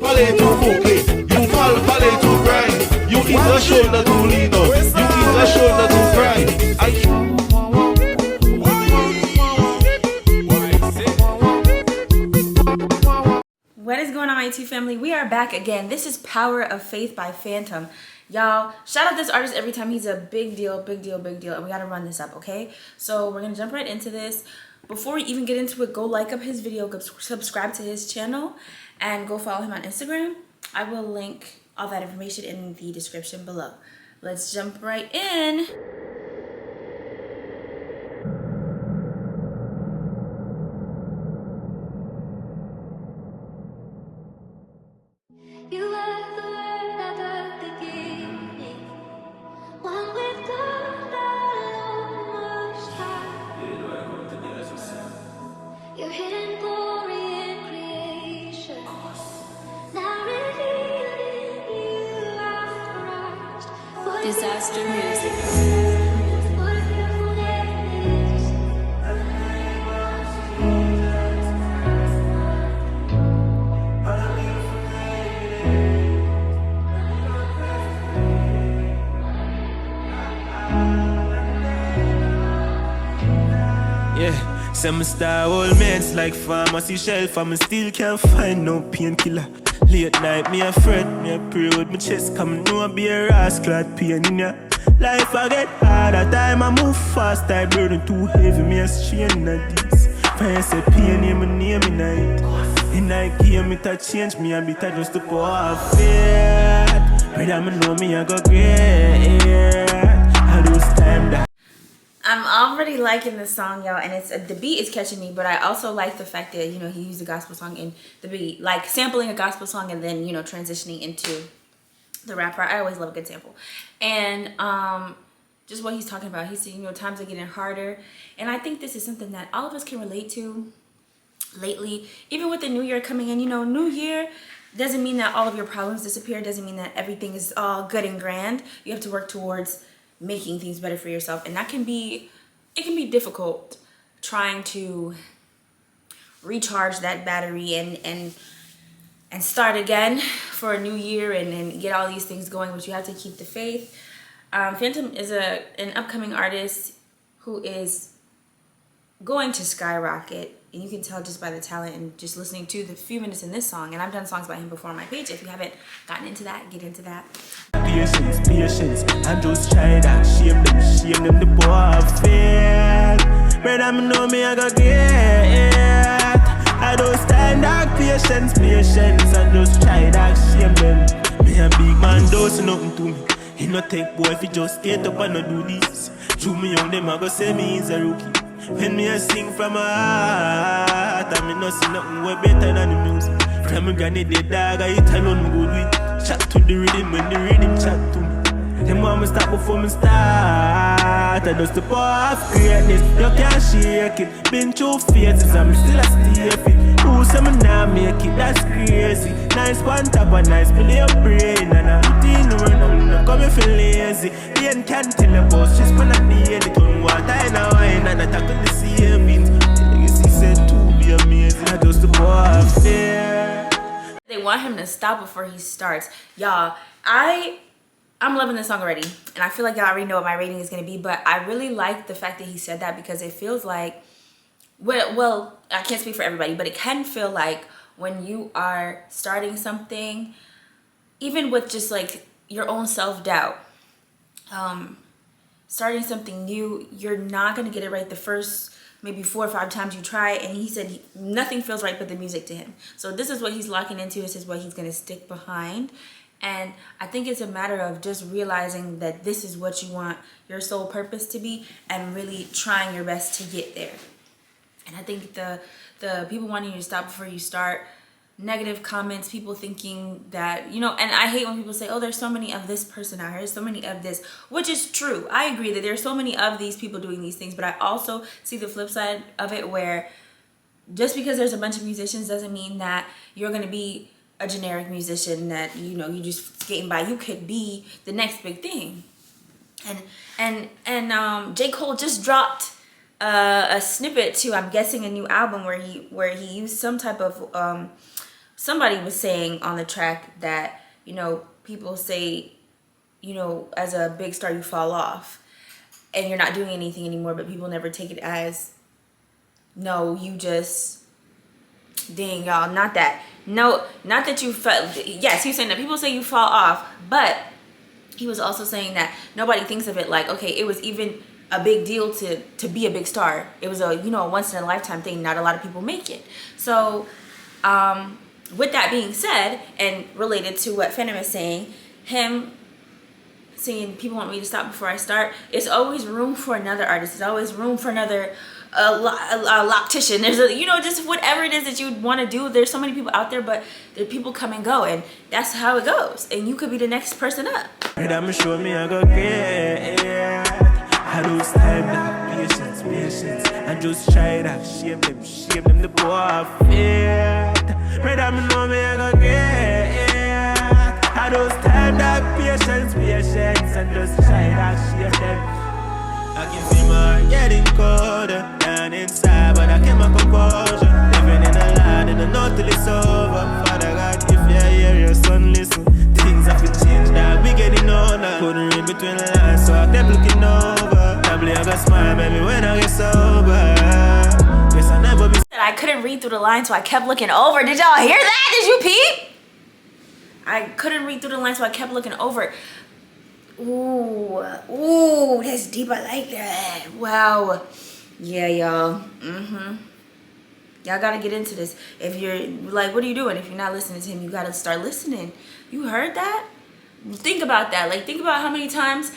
ballet to bouquet. You fall ballet to grind. You eat a shoulder to lean on. You eat a shoulder to cry. What is going on, my YouTube family? We are back again. This is Power of Faith by Fxntom. Y'all, shout out this artist every time. He's a big deal, big deal, big deal. And we got to run this up, okay? So we're going to jump right into this. Before we even get into it, go like up his video, go subscribe to his channel, and go follow him on Instagram. I will link all that information in the description below. Let's jump right in. You are the word at the beginning, one with God alone most high. Your hidden glory in creation, now revealed in you are Christ. Disaster music. What a beautiful day it is. Yeah, some star old meds like pharmacy shelf, and me still can't find no painkiller. Late night, me a fret, me a pray with my chest, come know I be a rascal pain in ya. Life I get harder, time I move fast, I burden too heavy, me a strain at this. Fire say pain in my name in night. In night game, it a change me a bit, I just to pour off it. Brother, me know me I go great. I lose time that. I'm already liking this song, y'all, and it's the beat is catching me, but I also like the fact that, you know, he used a gospel song in the beat, like sampling a gospel song and then, you know, transitioning into the rap part. I always love a good sample. And just what he's talking about, he's saying, you know, times are getting harder, and I think this is something that all of us can relate to lately, even with the new year coming in. You know, new year doesn't mean that all of your problems disappear, doesn't mean that everything is all good and grand. You have to work towards making things better for yourself, and that can be, it can be difficult trying to recharge that battery and start again for a new year and get all these things going, but you have to keep the faith. Fxntom is an upcoming artist who is going to skyrocket, and you can tell just by the talent and just listening to the few minutes in this song. And I've done songs by him before on my page. If you haven't gotten into that, get into that. Patience, patience, I just try that. Shame them, the poor have faith. Brother, me know me I go get. I don't stand that patience, I just try that. Shame them. Me a big man, don't say nothing to me. He no take boy if he just get up and not do this. Through me young, them I go say me is a rookie. When me a sing from my heart, I me no see nothing way better than the music. From me granny the dog, I eat alone me good with. Chat to the rhythm when the rhythm chat to me. Them want me stop before me start. I just the power of greatness, you can't shake it. Been through phases and me still a stay fit. Who say me nah make it, that's crazy. Nice one top and nice, play your brain. And I'm routine run on, no come me feel lazy. The end can't tell the boss, just when I need it. Don't want I know wine and I tackle the same things. The legacy said to be amazing. I just the power of fear. They want him to stop before he starts. Y'all, I'm loving this song already, and I feel like y'all already know what my rating is going to be, but I really like the fact that he said that, because it feels like, well, I can't speak for everybody, but it can feel like when you are starting something, even with just like your own self-doubt, starting something new, you're not going to get it right the first maybe 4 or 5 times you try. And he said nothing feels right but the music to him. So this is what he's locking into. This is what he's going to stick behind. And I think it's a matter of just realizing that this is what you want your sole purpose to be, and really trying your best to get there. And I think the people wanting you to stop before you start, negative comments, people thinking that, you know, and I hate when people say, oh, there's so many of this person out here, there's so many of this, which is true. I agree that there's so many of these people doing these things, but I also see the flip side of it, where just because there's a bunch of musicians doesn't mean that you're going to be a generic musician that, you know, you just skating by. You could be the next big thing. And J. Cole just dropped a snippet to, I'm guessing, a new album where he used some type of somebody was saying on the track that, you know, people say, you know, as a big star you fall off and you're not doing anything anymore, but people never take it as, no, you just, dang y'all, not that. No, not that you fell. Yes, he was saying that people say you fall off, but he was also saying that nobody thinks of it like, okay, it was even a big deal to be a big star. It was a, you know, a once in a lifetime thing. Not a lot of people make it. So with that being said, and related to what Fxntom is saying, him saying people want me to stop before I start, it's always room for another artist. There's always room for another loctician. There's a, you know, just whatever it is that you want to do. There's so many people out there, but there people come and go, and that's how it goes. And you could be the next person up. I'm sure me I go get. I do stand up, patience, and just try that. Shame them the boy I fear. Pray that me know me I go get. I do stand up, patience, and just try that. Shame them. I can feel my heart getting colder down inside, but I keep my composure. Living in a land and I know till it's over. Father God, if you hear your son listen, things have to change now. We getting older, couldn't read between the lines, so I kept looking over. Probably I got smile, baby, when I get sober. Guess I never be. I couldn't read through the lines, so I kept looking over. Did y'all hear that? Did you peep? I couldn't read through the lines, so I kept looking over. Ooh, that's deep. I like that. Wow. Yeah, y'all. Y'all gotta get into this. If you're like, what are you doing? If you're not listening to him, you gotta start listening. You heard that? Think about that. Like, think about how many times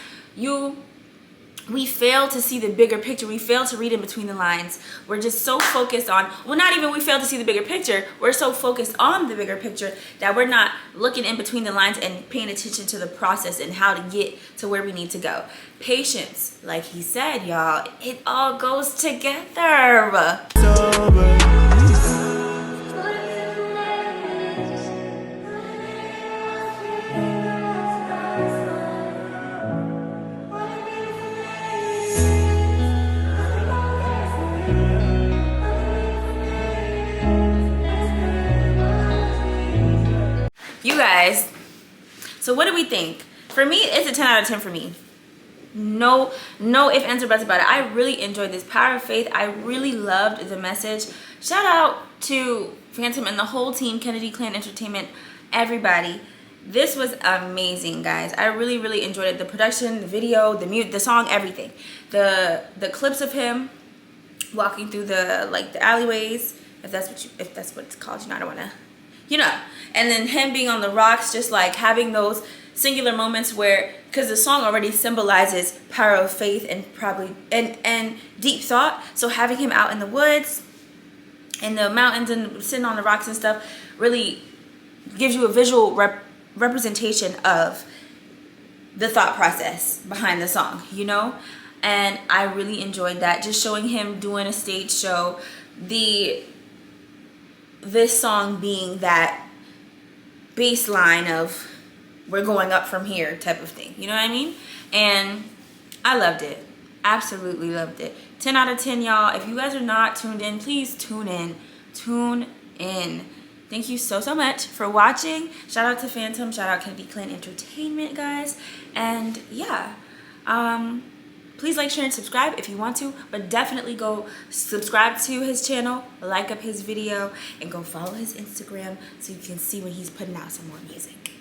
we fail to see the bigger picture. We fail to read in between the lines. We're just so focused on, well, not even we fail to see the bigger picture. We're so focused on the bigger picture that we're not looking in between the lines and paying attention to the process and how to get to where we need to go. Patience, like he said, y'all, it all goes together. Sober. You guys, so what do we think? For me, it's a 10 out of 10 for me. No ifs, ands, or buts about it. I really enjoyed this. Power of Faith. I really loved the message. Shout out to Fxntom and the whole team, Kennedy Clan Entertainment, everybody. This was amazing, guys. I really enjoyed it. The production, the video, the song, everything. The clips of him walking through the alleyways, if that's what it's called. You know, I don't want to, you know. And then him being on the rocks, just like having those singular moments where, because the song already symbolizes power of faith and probably and deep thought, so having him out in the woods in the mountains and sitting on the rocks and stuff really gives you a visual representation of the thought process behind the song, you know. And I really enjoyed that, just showing him doing a stage show, this song being that baseline of we're going up from here type of thing, you know what I mean? And I loved it. Absolutely loved it. 10 out of 10, y'all. If you guys are not tuned in, please tune in. Thank you so much for watching. Shout out to Fxntom. Shout out Kennedy Clan Entertainment, guys. And yeah, please like, share, and subscribe if you want to, but definitely go subscribe to his channel, like up his video, and go follow his Instagram so you can see when he's putting out some more music.